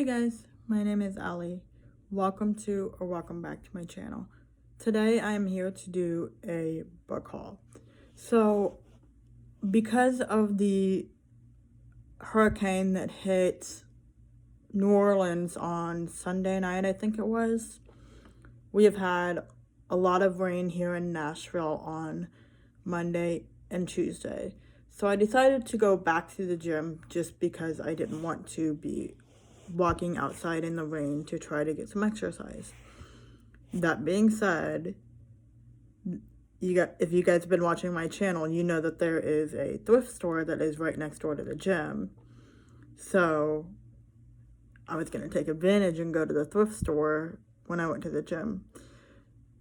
Hey guys, my name is Ali. Welcome back to my channel. Today I am here to do a book haul. So, because of the hurricane that hit New Orleans on Sunday night, I think it was, we have had a lot of rain here in Nashville on Monday and Tuesday. So I decided to go back to the gym just because I didn't want to be walking outside in the rain to try to get some exercise. That being said, if you guys have been watching my channel, you know that there is a thrift store that is right next door to the gym. So I was going to take advantage and go to the thrift store when I went to the gym.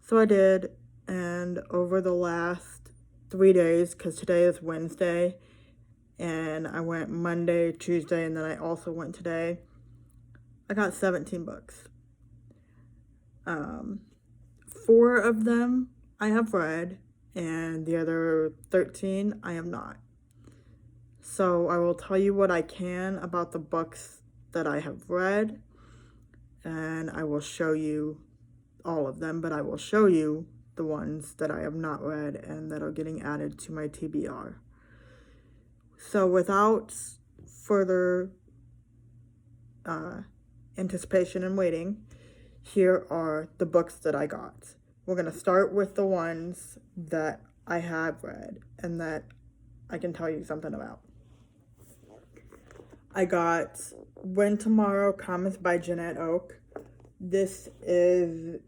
So I did, and over the last 3 days, because today is Wednesday, and I went Monday, Tuesday, and then I also went today, I got 17 books. 4 of them I have read, and the other 13 I have not. So I will tell you what I can about the books that I have read, and I will show you all of them, but I will show you the ones that I have not read and that are getting added to my TBR. So without further anticipation and waiting, here are the books that I got. We're going to start with the ones that I have read and that I can tell you something about. I got When Tomorrow Comes by Jeanette Oak. This is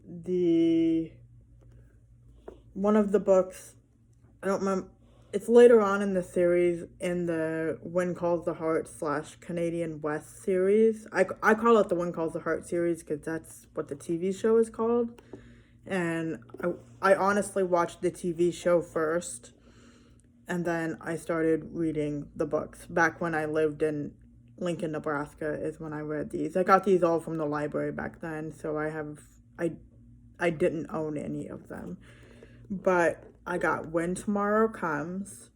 one of the books, I don't remember, it's later on in the series, in the When Calls the Heart / Canadian West series. I call it the When Calls the Heart series because that's what the TV show is called. And I honestly watched the TV show first, and then I started reading the books. Back when I lived in Lincoln, Nebraska is when I read these. I got these all from the library back then, so I didn't own any of them. But I got When Tomorrow Comes.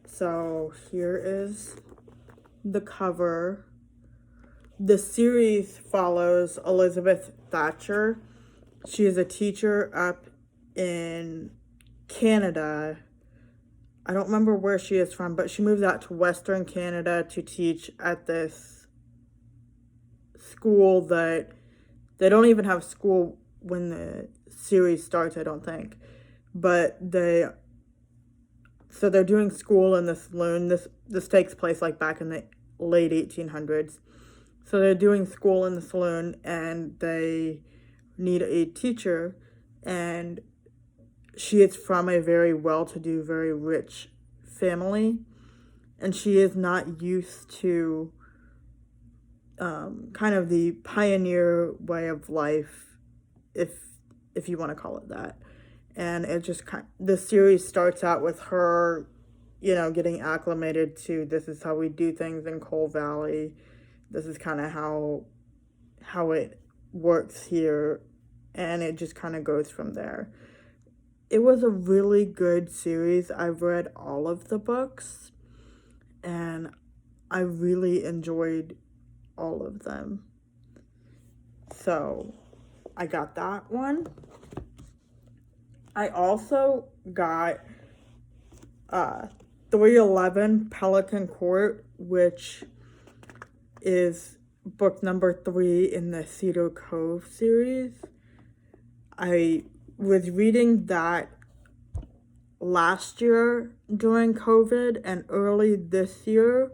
So here is the cover. The series follows Elizabeth Thatcher. She is a teacher up in Canada. I don't remember where she is from, but she moves out to Western Canada to teach at this school that they don't even have school when the series starts, I don't think. But they're doing school in the saloon. This takes place like back in the late 1800s. So they're doing school in the saloon, and they need a teacher, and she is from a very well-to-do, very rich family, and she is not used to kind of the pioneer way of life, if you want to call it that. And it just the series starts out with her, getting acclimated to, this is how we do things in Coal Valley. This is kind of how it works here, and it just kind of goes from there. It was a really good series. I've read all of the books, and I really enjoyed all of them. So I got that one. I also got 311 Pelican Court, which is book number 3 in the Cedar Cove series. I was reading that last year during COVID and early this year,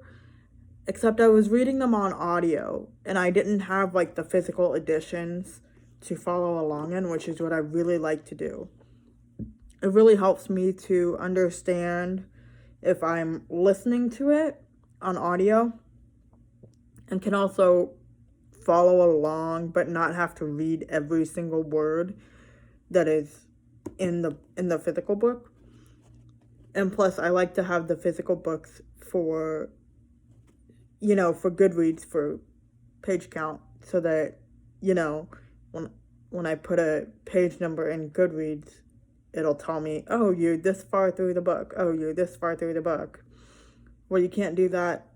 except I was reading them on audio, and I didn't have like the physical editions to follow along in, which is what I really like to do. It really helps me to understand if I'm listening to it on audio, and can also follow along but not have to read every single word that is in the physical book. And plus, I like to have the physical books for Goodreads, for page count, so that when I put a page number in Goodreads, it'll tell me, oh, you're this far through the book. Oh, you're this far through the book. Well, you can't do that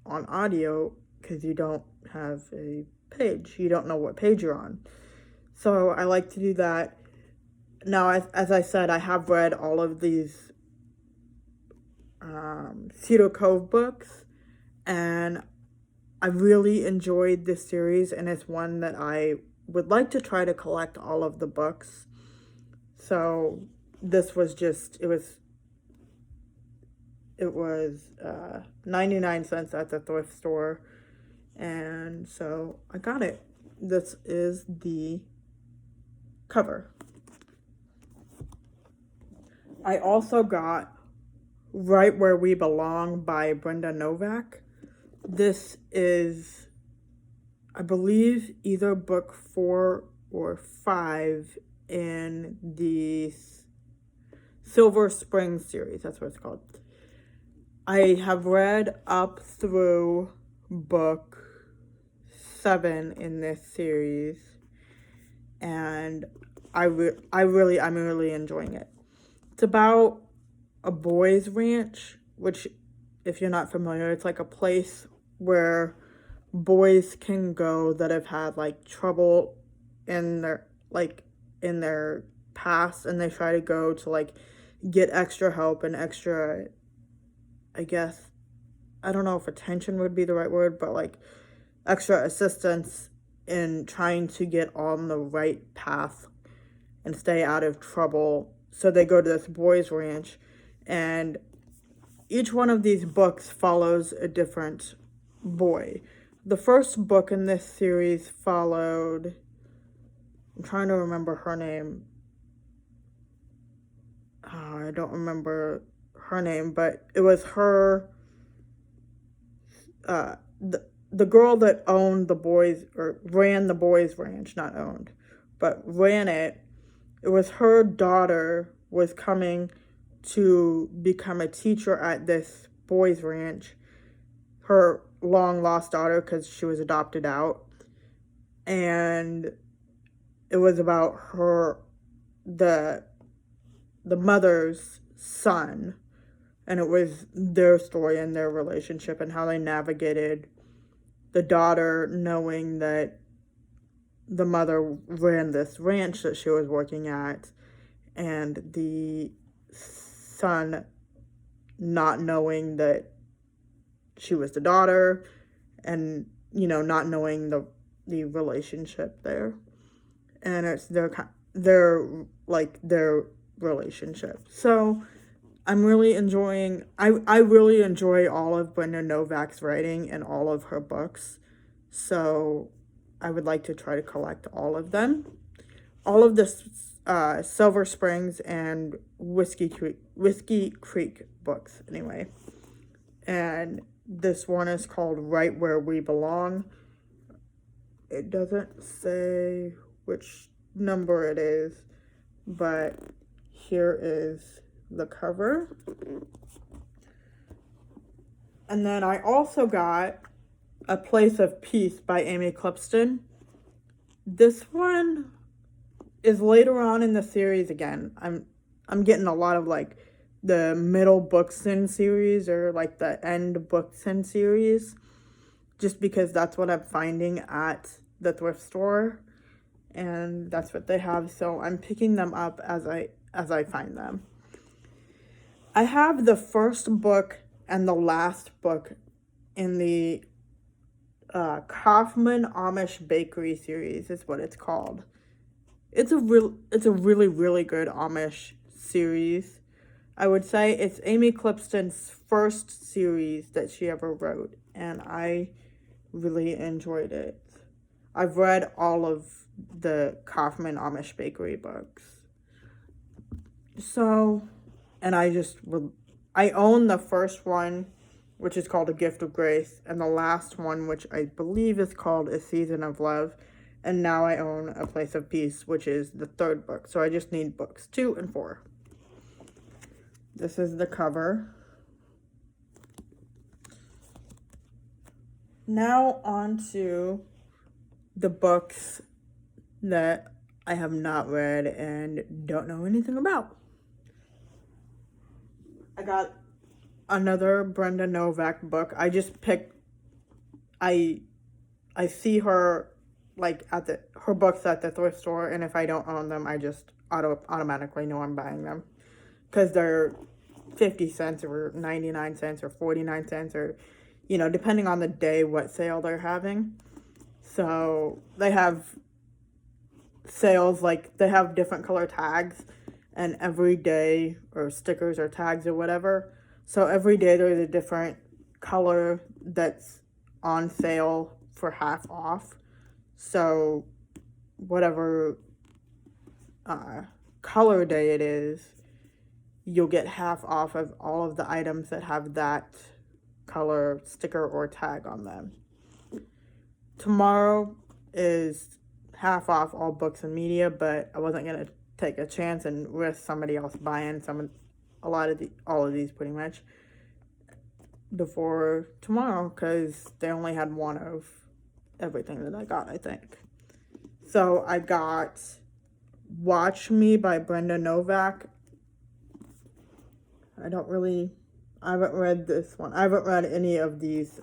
on audio because you don't have a page. You don't know what page you're on. So I like to do that. Now, as I said, I have read all of these Cedar Cove books, and I really enjoyed this series, and it's one that I would like to try to collect all of the books. So this was just, it was 99 cents at the thrift store, and so I got it. This is the cover. I also got Right Where We Belong by Brenda Novak. This is, I believe, either book 4 or 5 in the Silver Spring series. That's what it's called. I have read up through book 7 in this series, and I'm really enjoying it. It's about a boys' ranch, which, if you're not familiar, it's like a place where boys can go that have had like trouble in their past, and they try to go to like get extra help and extra, I guess, I don't know if attention would be the right word, but like extra assistance in trying to get on the right path and stay out of trouble. So they go to this boys' ranch, and each one of these books follows a different boy. The first book in this series followed, I'm trying to remember her name. I don't remember her name, but it was her, the girl that owned the boys, or ran the boys' ranch, not owned, but ran it. It was her daughter was coming to become a teacher at this boys' ranch. Her long lost daughter, because she was adopted out. And it was about the mother's son. And it was their story and their relationship and how they navigated the daughter knowing that the mother ran this ranch that she was working at, and the son not knowing that she was the daughter, and not knowing the relationship there. And it's their relationship. So I'm really enjoying, I really enjoy all of Brenda Novak's writing and all of her books. So I would like to try to collect all of them. All of the Silver Springs and Whiskey Creek books, anyway. And this one is called Right Where We Belong. It doesn't say which number it is, but here is the cover. And then I also got A Place of Peace by Amy Clipston. This one is later on in the series again. I'm getting a lot of like the middle books in series, or like the end books in series, just because that's what I'm finding at the thrift store, and that's what they have. So I'm picking them up as I find them. I have the first book and the last book in the Kaufman Amish Bakery series is what it's called. It's a really, really good Amish series. I would say it's Amy Clipston's first series that she ever wrote, and I really enjoyed it. I've read all of the Kaufman Amish Bakery books. So, and I own the first one, which is called A Gift of Grace, and the last one, which I believe is called A Season of Love, and now I own A Place of Peace, which is the third book. So I just need books 2 and 4. This is the cover. Now on to the books that I have not read and don't know anything about. I got another Brenda Novak book. I I see her like at her books at the thrift store, and if I don't own them, I just automatically know I'm buying them because they're 50 cents or 99 cents or 49 cents, or depending on the day what sale they're having. So they have sales, like they have different color tags, and every day, or stickers or tags or whatever, so every day there's a different color that's on sale for half off. So whatever color day it is, you'll get half off of all of the items that have that color sticker or tag on them. Tomorrow is half off all books and media, but I wasn't gonna take a chance and risk somebody else buying all of these pretty much before tomorrow, because they only had one of everything that I got, I think. So I got Watch Me by Brenda Novak. I haven't read this one. I haven't read any of these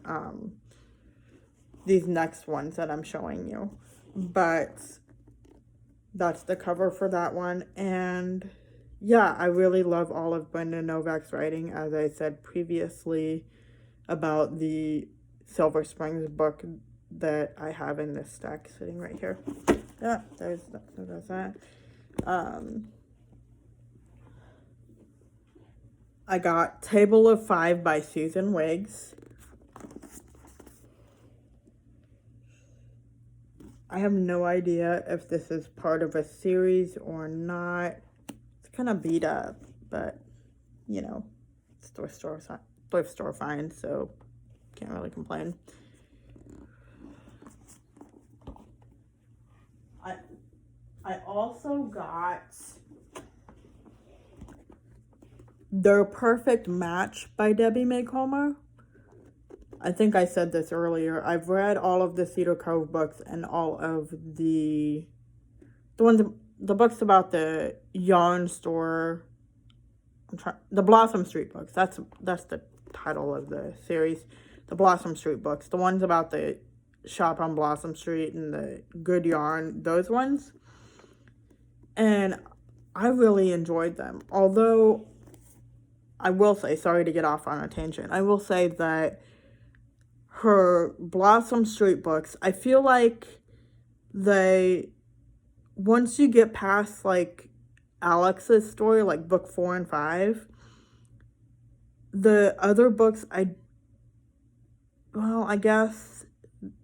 next ones that I'm showing you, but that's the cover for that one. And yeah, I really love all of Brenda Novak's writing, as I said previously about the Silver Springs book that I have in this stack sitting right here. Yeah, there's that. I got Table of Five by Susan Wiggs. I have no idea if this is part of a series or not. It's kind of beat up, but it's thrift store find, so can't really complain. I also got Their Perfect Match by Debbie May Comer. I think I said this earlier. I've read all of the Cedar Cove books and all of the books about the yarn store. The Blossom Street books. That's the title of the series. The Blossom Street books. The ones about the shop on Blossom Street and the good yarn. Those ones. And I really enjoyed them. Although, I will say, sorry to get off on a tangent, I will say that her Blossom Street books, I feel like once you get past, like, Alex's story, like book 4 and 5, the other books, I guess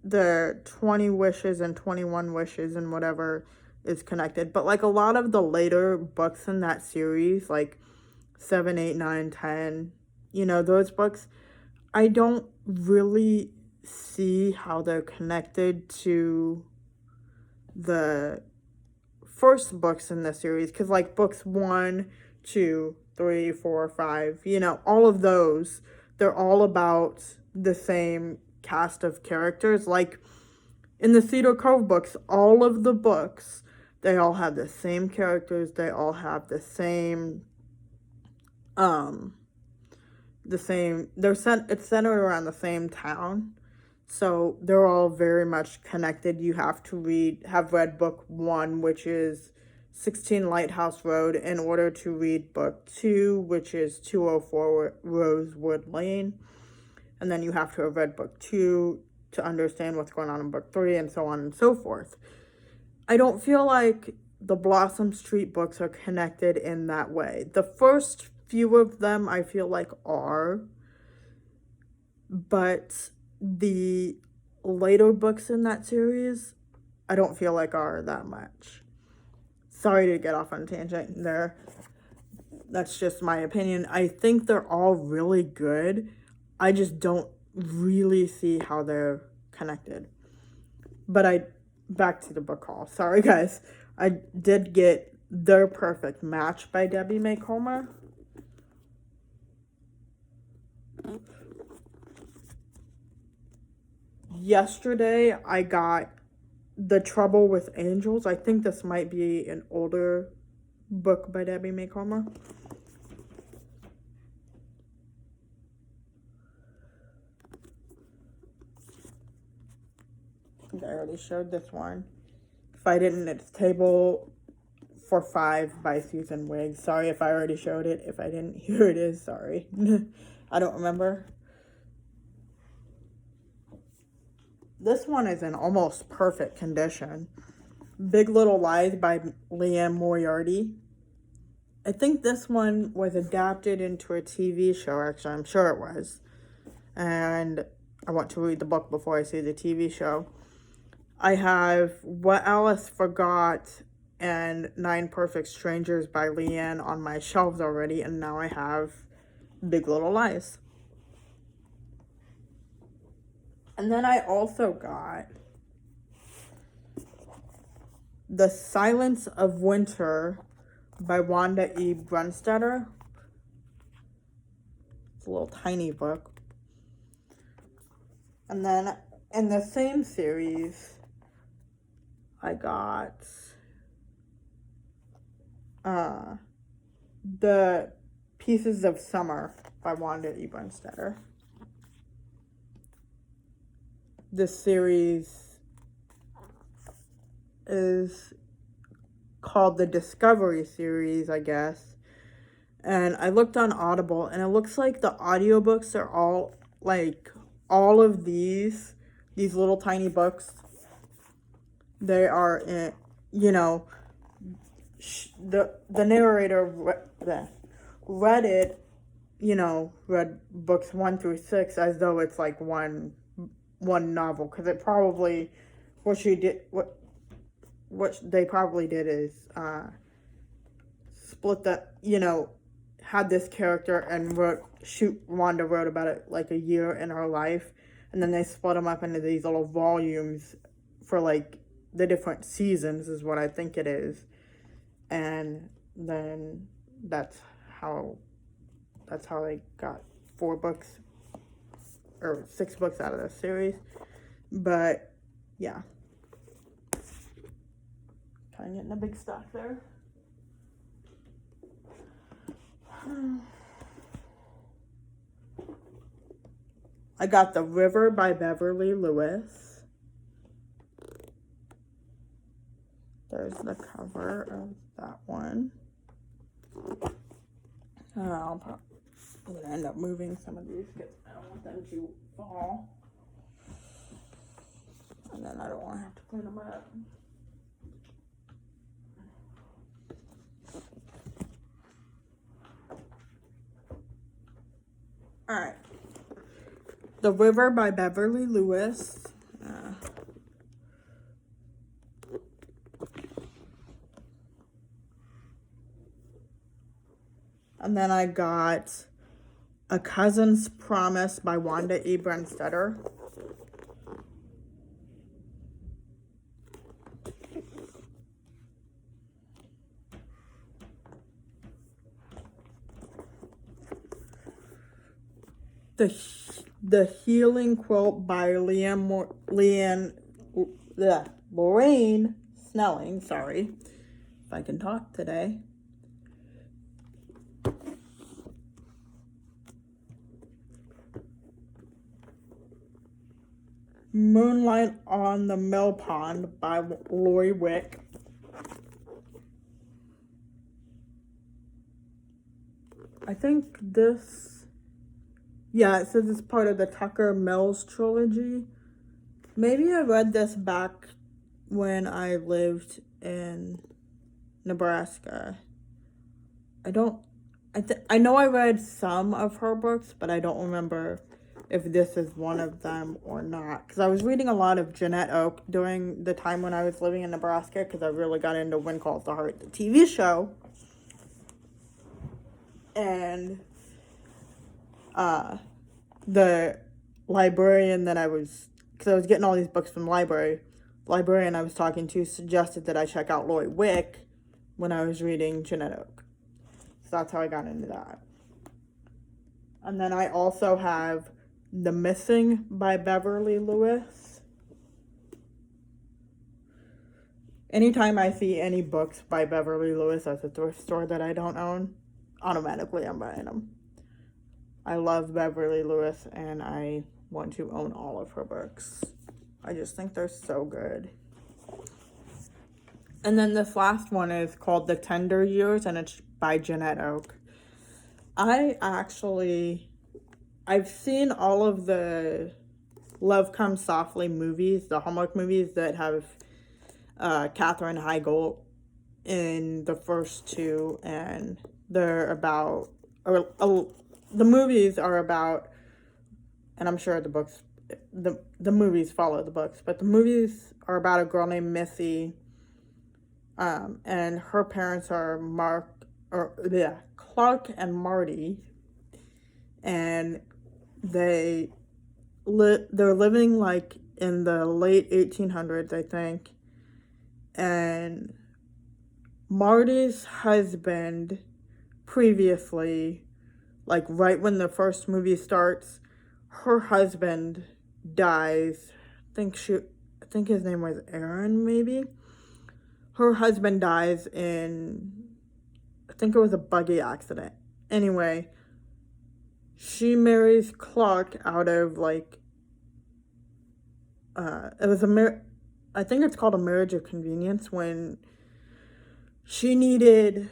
the 20 Wishes and 21 Wishes and whatever is connected, but like a lot of the later books in that series, like 7, 8, 9, 10, those books, I don't really see how they're connected to the first books in the series, because like books 1, 2, 3, 4, 5, all of those, they're all about the same cast of characters. Like in the Cedar Cove books, all of the books, they all have the same characters, they all have the same it's centered around the same town, so they're all very much connected. You have to have read book 1, which is 16 Lighthouse Road, in order to read book 2, which is 204 Rosewood Lane, and then you have to have read book 2 to understand what's going on in book 3, and so on and so forth. I don't feel like the Blossom Street books are connected in that way. The first few of them I feel like are, but the later books in that series I don't feel like are that much. Sorry to get off on a tangent there. That's just my opinion. I think they're all really good. I just don't really see how they're connected. But back to the book haul. Sorry guys. I did get Their Perfect Match by Debbie May Comer. Yesterday, I got The Trouble with Angels. I think this might be an older book by Debbie May Comer. think I already showed this one. If I didn't, it's Table for Five by Susan Wiggs. Sorry if I already showed it. If I didn't, here it is. Sorry. I don't remember. This one is in almost perfect condition. Big Little Lies by Leanne Moriarty. I think this one was adapted into a TV show, actually. I'm sure it was. And I want to read the book before I see the TV show. I have What Alice Forgot and Nine Perfect Strangers by Leanne on my shelves already, and now I have Big Little Lies. And then I also got The Silence of Winter by Wanda E. Brunstetter. It's a little tiny book. And then in the same series, I got The Pieces of Summer by Wanda E. Brunstetter. This series is called the Discovery series, I guess. And I looked on Audible, and it looks like the audiobooks are all, like, all of these little tiny books. They are, you know, the narrator read it, you know, read books 1 through 6 as though it's like one novel, because it probably, what they probably did is split the, you know, had this character and Wanda wrote about it like a year in her life, and then they split them up into these little volumes for like the different seasons is what I think it is. And then that's how they got 4 books or 6 books out of this series. But yeah, kind of getting a big stack there. I got The River by Beverly Lewis. There's the cover of that one. I'm going to end up moving some of these because I don't want them to fall. And then I don't want to have to clean them up. Alright. The River by Beverly Lewis. And then I got A Cousin's Promise by Wanda E. Brunstetter. The Healing Quilt by Lorraine Snelling. Sorry if I can talk today. Moonlight on the Mill Pond by Lori Wick. I think this, yeah, it says it's part of the Tucker Mills trilogy. Maybe I read this back when I lived in Nebraska. I know I read some of her books, but I don't remember if this is one of them or not. Because I was reading a lot of Jeanette Oak during the time when I was living in Nebraska, because I really got into When Calls the Heart, the TV show. And the librarian that because I was getting all these books from the librarian I was talking to suggested that I check out Lori Wick when I was reading Jeanette Oak. So that's how I got into that. And then I also have The Missing by Beverly Lewis. Anytime I see any books by Beverly Lewis at the thrift store that I don't own, automatically I'm buying them. I love Beverly Lewis and I want to own all of her books. I just think they're so good. And then this last one is called The Tender Years, and it's by Jeanette Oak. I've seen all of the Love Comes Softly movies, the Hallmark movies that have Katherine Heigl in the first two, and they're about, the movies are about, and I'm sure the movies follow the books, but the movies are about a girl named Missy, and her parents are Clark and Marty, and they're living like in the late 1800s, I think, and Marty's husband previously, like right when the first movie starts, her husband dies. I think his name was Aaron, maybe. Her husband dies in, I think it was a buggy accident. Anyway, she marries Clark out of like, it was I think it's called a marriage of convenience, when she needed,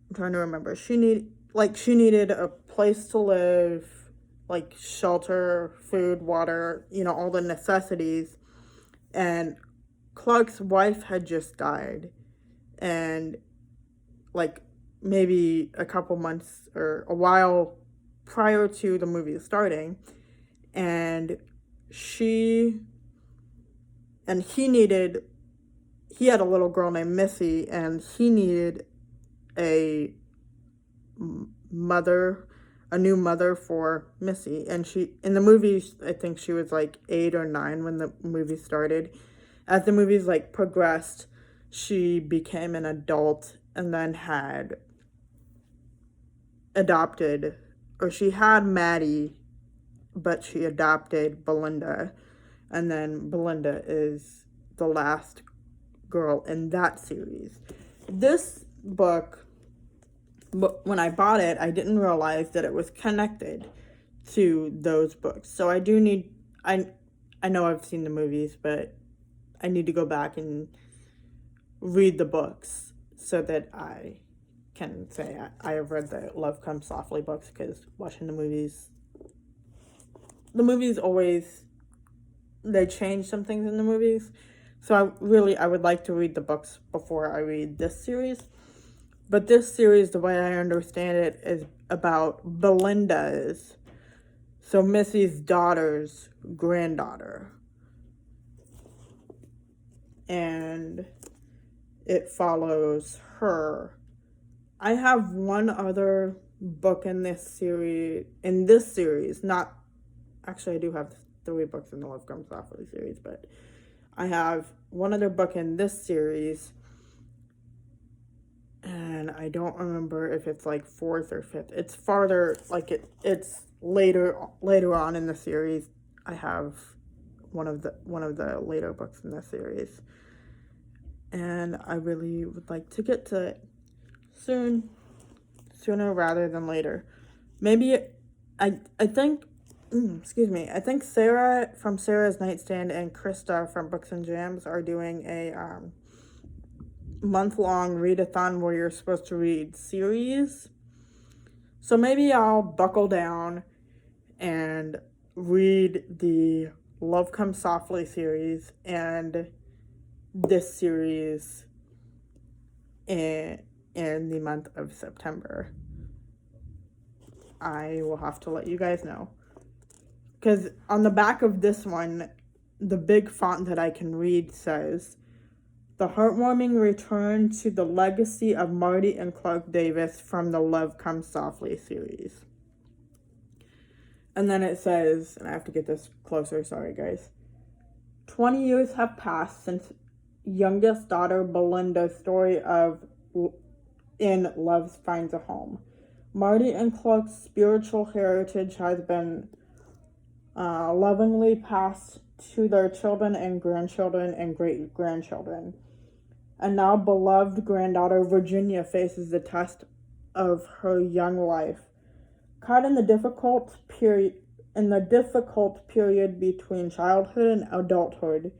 I'm trying to remember, she needed a place to live, like shelter, food, water, all the necessities. And Clark's wife had just died. And like maybe a couple months or a while prior to the movie starting. And he had a little girl named Missy, and he needed a new mother for Missy. And in the movie, I think she was like 8 or 9 when the movie started. As the movies like progressed, she became an adult and then had adopted, or she had Maddie, but she adopted Belinda. And then Belinda is the last girl in that series. This book, when I bought it, I didn't realize that it was connected to those books. So I know I've seen the movies, but I need to go back and read the books so that I can say I have read the Love Comes Softly books, because watching the movies always, they change some things in the movies. So I would like to read the books before I read this series. But this series, the way I understand it, is about Belinda's, so Missy's daughter's granddaughter. And it follows her. I have one other book in this series. Not, actually I do have 3 books in the Love Comes Softly series, but I have one other book in this series, and I don't remember if it's like 4th or 5th. It's farther, like it's later on in the series. I have one of the later books in this series, and I really would like to get to it sooner rather than later. Maybe I think I think Sarah from Sarah's Nightstand and Krista from Books and Jams are doing a month-long readathon where you're supposed to read series. So maybe I'll buckle down and read the Love Comes Softly series and this series in the month of September. I will have to let you guys know. Because on the back of this one, the big font that I can read says, "The heartwarming return to the legacy of Marty and Clark Davis from the Love Comes Softly series." And then it says, and I have to get this closer, sorry guys. 20 years have passed since youngest daughter Belinda's story in Love Finds a Home. Marty and Clark's spiritual heritage has been lovingly passed to their children and grandchildren and great-grandchildren. And now beloved granddaughter Virginia faces the test of her young life. Caught in the difficult period in the difficult period between childhood and adulthood,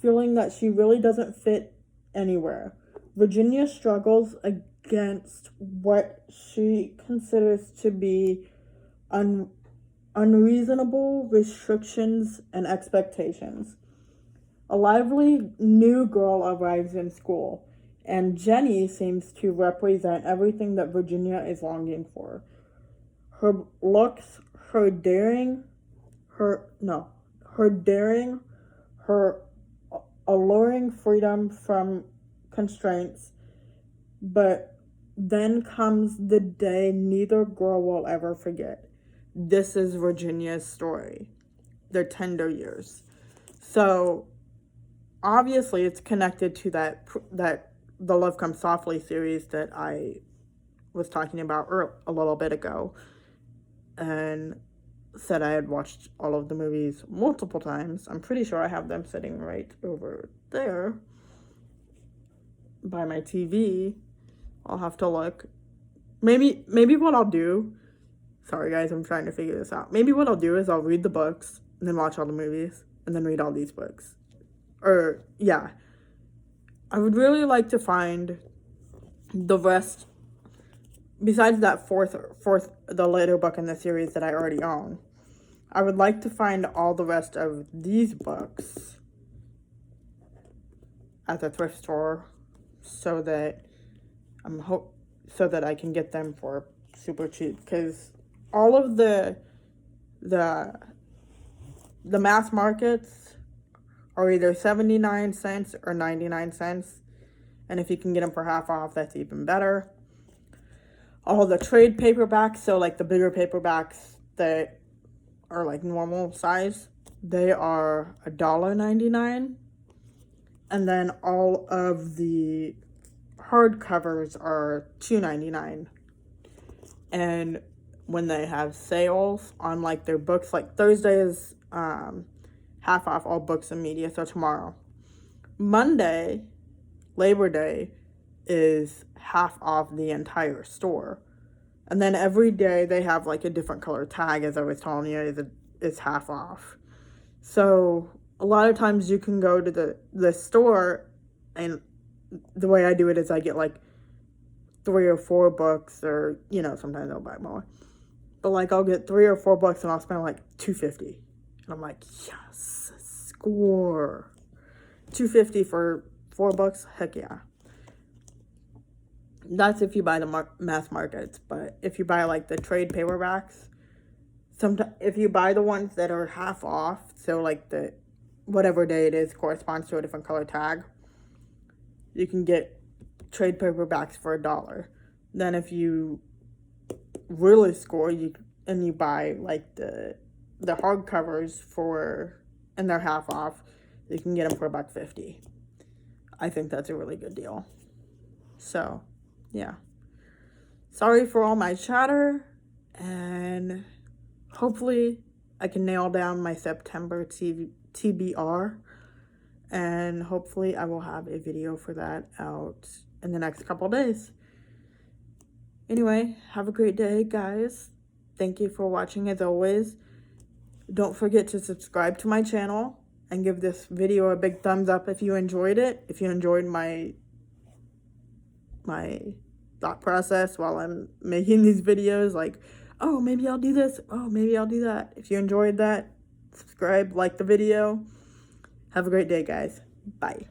feeling that she really doesn't fit anywhere. Virginia struggles against what she considers to be unreasonable restrictions and expectations. A lively new girl arrives in school, and Jenny seems to represent everything that Virginia is longing for. Her looks, her daring, her alluring freedom from constraints, but then comes the day neither girl will ever forget. This is Virginia's story, their tender years. So obviously it's connected to that the Love Comes Softly series that I was talking about a little bit ago, and said I had watched all of the movies multiple times. I'm pretty sure I have them sitting right over there by my TV. I'll have to look. Maybe what I'll do, sorry guys, I'm trying to figure this out. Maybe what I'll do is I'll read the books and then watch all the movies and then read all these books. Or, yeah. I would really like to find the rest, besides that fourth, the later book in the series that I already own. I would like to find all the rest of these books at the thrift store so that I can get them for super cheap, because all of the mass markets are either 79 cents or 99 cents, and if you can get them for half off, that's even better. All the trade paperbacks, so like the bigger paperbacks that are like normal size, they are $1.99, and then all of the hardcovers are $2.99. And when they have sales on like their books, like Thursday is half off all books and media, so tomorrow. Monday, Labor Day, is half off the entire store. And then every day they have like a different color tag, as I was telling you, is half off. So a lot of times you can go to the store, and the way I do it is I get like 3 or 4 books, or, you know, sometimes I'll buy more. But like I'll get 3 or 4 books and I'll spend like $2.50. And I'm like, yes, score. $2.50 for 4 books? Heck yeah. That's if you buy the mass markets. But if you buy like the trade paperbacks, if you buy the ones that are half off, so like the whatever day it is corresponds to a different color tag, you can get trade paperbacks for $1. Then if you really score, you buy like the hardcovers and they're half off, you can get them for $1.50. I think that's a really good deal. So, yeah. Sorry for all my chatter, and hopefully I can nail down my September TBR, and hopefully I will have a video for that out in the next couple days. Anyway, have a great day, guys. Thank you for watching as always. Don't forget to subscribe to my channel and give this video a big thumbs up if you enjoyed it. If you enjoyed my thought process while I'm making these videos, like, oh, maybe I'll do this, oh, maybe I'll do that. If you enjoyed that, subscribe, like the video. Have a great day, guys. Bye.